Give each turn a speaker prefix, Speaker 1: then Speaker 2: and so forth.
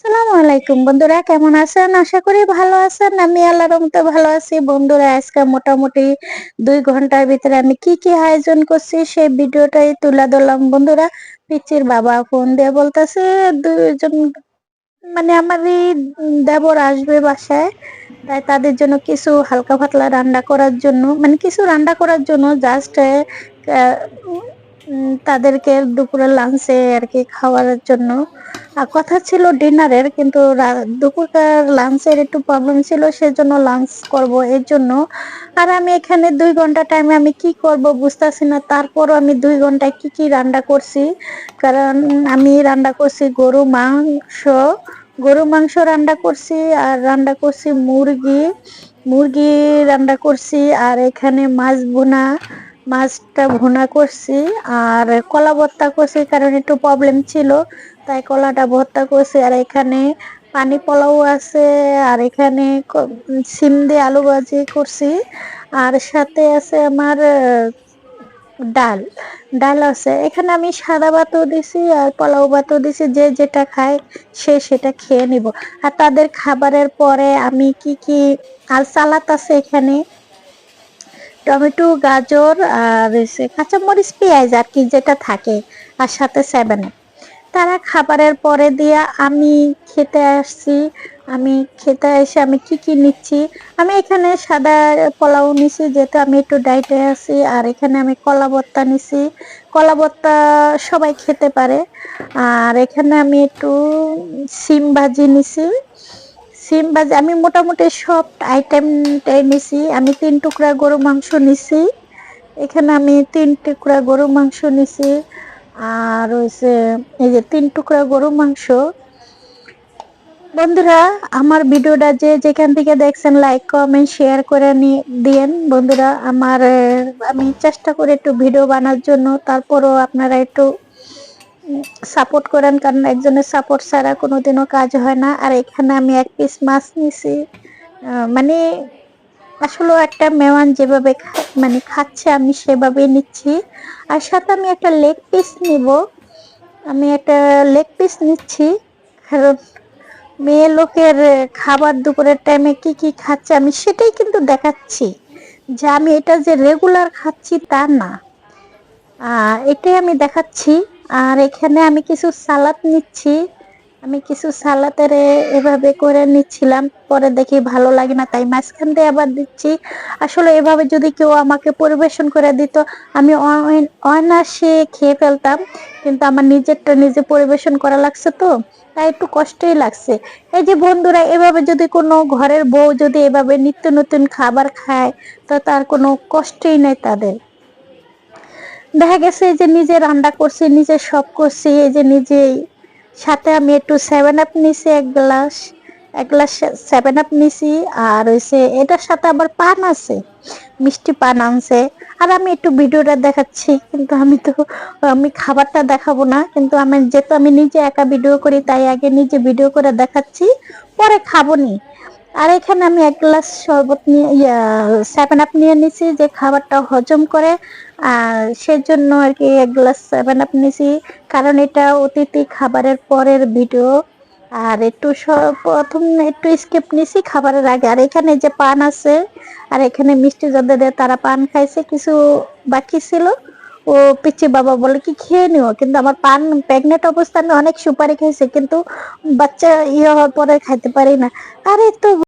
Speaker 1: আসসালামু আলাইকুম বন্ধুরা, কেমন আছেন? আশা করি ভালো আছেন। আমি আল্লাহর রহমতে ভালো আছি। বন্ধুরা, আজকে মোটামুটি 2 ঘন্টার ভিতরে আমি কি কি আয়োজন করছি সেই ভিডিওটাই তুলে ধরলাম। বন্ধুরা, পিচ্চির বাবা ফোন দিয়ে বলতেছে দুইজন, মানে আমারই দেবর আসবে বাসায়, তাই তাদের জন্য কিছু হালকা পাতলা রান্না করার জন্য, মানে কিছু রান্না করার জন্য জাস্ট তাদেরকে দুপুরের লাঞ্চে আর কি খাওয়ার জন্য কথা ছিল ডিনারের, কিন্তু দুপুরকার লাঞ্চের একটু প্রবলেম ছিল, সেজন্য লাঞ্চ করব এর জন্য। আর আমি এখানে 2 ঘন্টা টাইমে আমি কি করব বুঝতেছি না। তারপরও আমি 2 ঘন্টায় কি কি রান্না করছি, কারণ আমি রান্না করছি গরু মাংস রান্না করছি, আর রান্না করছি মুরগি রান্না করছি, আর এখানে মাছটা ভুনা করছি, আর কলা ভর্তা করছি, কারণ একটু প্রবলেম ছিল তাই কলাটা ভর্তা করছি। আর এখানে পানি পোলাও আছে, আর এখানে সিম দিয়ে আলু ভাজি করছি, আর সাথে আছে আমার ডাল ডাল আছে। এখানে আমি সাদা ভাতও দিছি আর পোলাও ভাতও দিছি, যে যেটা খায় সে সেটা খেয়ে নিব। আর তাদের খাবারের পরে আমি কি কি, আর সালাদ আছে এখানে, টমেটো, গাজর, আর কাঁচামরিচ, পেঁয়াজ আর কি যেটা থাকে, আর সাথে 7 তারা খাবারের পরে দিয়া আমি খেতে আসছি। আমি খেতে এসে আমি কি কি নিচ্ছি, আমি এখানে সাদা পোলাও নিছি যেহেতু আমি একটু ডায়েটে আছি, আর এখানে আমি কলা ভর্তা নিছি। কলা ভর্তা সবাই খেতে পারে। আর এখানে আমি একটু সিম ভাজি নিছি। সিম ভাজি আমি মোটামুটি সব আইটেমটাই নিছি। আমি 3 টুকরা গরু মাংস নিছি। এখানে আমি 3 টুকরা গরু মাংস নিছি। আর হচ্ছে এই যে 3 টুকরা গরু মাংস। বন্ধুরা, আমার ভিডিওটা যে যেখান থেকে দেখছেন লাইক কমেন্ট শেয়ার করে দিয়েন। বন্ধুরা, আমি চেষ্টা করি একটু ভিডিও বানার জন্য, তারপরও আপনারা একটু সাপোর্ট করেন, কারণ একজনের সাপোর্ট ছাড়া কোনোদিনও কাজ হয় না। আর এখানে আমি 1 পিস মাছ নিছি, মানে আসলে একটা মেওয়ান যেভাবে মানে খাচ্ছে আমি সেভাবেই নিচ্ছি। আর সাথে আমি একটা লেগ পিস নিব, আমি একটা লেগ পিস নিচ্ছি, কারণ মেয়ে লোকের খাবার দুপুরের টাইমে কি কি খাচ্ছে আমি সেটাই কিন্তু দেখাচ্ছি, যে আমি এটা যে রেগুলার খাচ্ছি তা না, এটাই আমি দেখাচ্ছি। আর এখানে আমি কিছু সালাদ নিচ্ছি, আমি কিছু সালাতের এভাবে করে নিচ্ছিলাম, পরে দেখি ভালো লাগে না তাই মাঝখান দিয়ে আবার দিচ্ছি। আসলে এভাবে যদি কেউ আমাকে পরিবেশন করে দিত, আমি অনায়াসে খেয়ে ফেলতাম, কিন্তু আমার নিজেরটা নিজে পরিবেশন করা লাগছে, তো তাই একটু কষ্টই লাগছে। এই যে বন্ধুরা, এভাবে যদি কোনো ঘরের বউ যদি এভাবে নিত্য নতুন খাবার খায়, তো তার কোনো কষ্টই নেই তাদের। দেখা গেছে যে নিজে রান্না করছি, নিজে সব করছি, এই যে নিজেই। সাথে আমি একটু 7 আপ নিছি, এক গ্লাস 7 আপ নিছি। আর হইছে এটার সাথে আবার পান আছে, মিষ্টি পান আনছে। আর আমি একটু ভিডিওটা দেখাচ্ছি, কিন্তু আমি খাবারটা দেখাবো না, কিন্তু যেহেতু আমি নিজে একা ভিডিও করি তাই আগে নিজে ভিডিও করে দেখাচ্ছি, পরে খাবো নি। আর এখানে আমি 1 গ্লাস শরবত নিয়ে 7 আপ নিয়ে নিছি, যে খাবারটা হজম করে, আর সেজন্য আর কি 1 গ্লাস 7 আপ নিছি, কারণ এটা অতিথি খাবারের পরের ভিডিও। আর প্রথম একটু স্কিপ নিছি খাবারের আগে। আর এখানে যে পান আছে, আর এখানে মিষ্টি যাদের দেয় তারা পান খাইছে, কিছু বাকি ছিল। ও পিচ্চি বাবা বলে কি খেয়ে নিও, কিন্তু আমার পান প্রেগনেন্ট অবস্থা আমি অনেক সুপারি খাইছি, কিন্তু বাচ্চা হওয়ার পরে খাইতে পারি না। আরে তো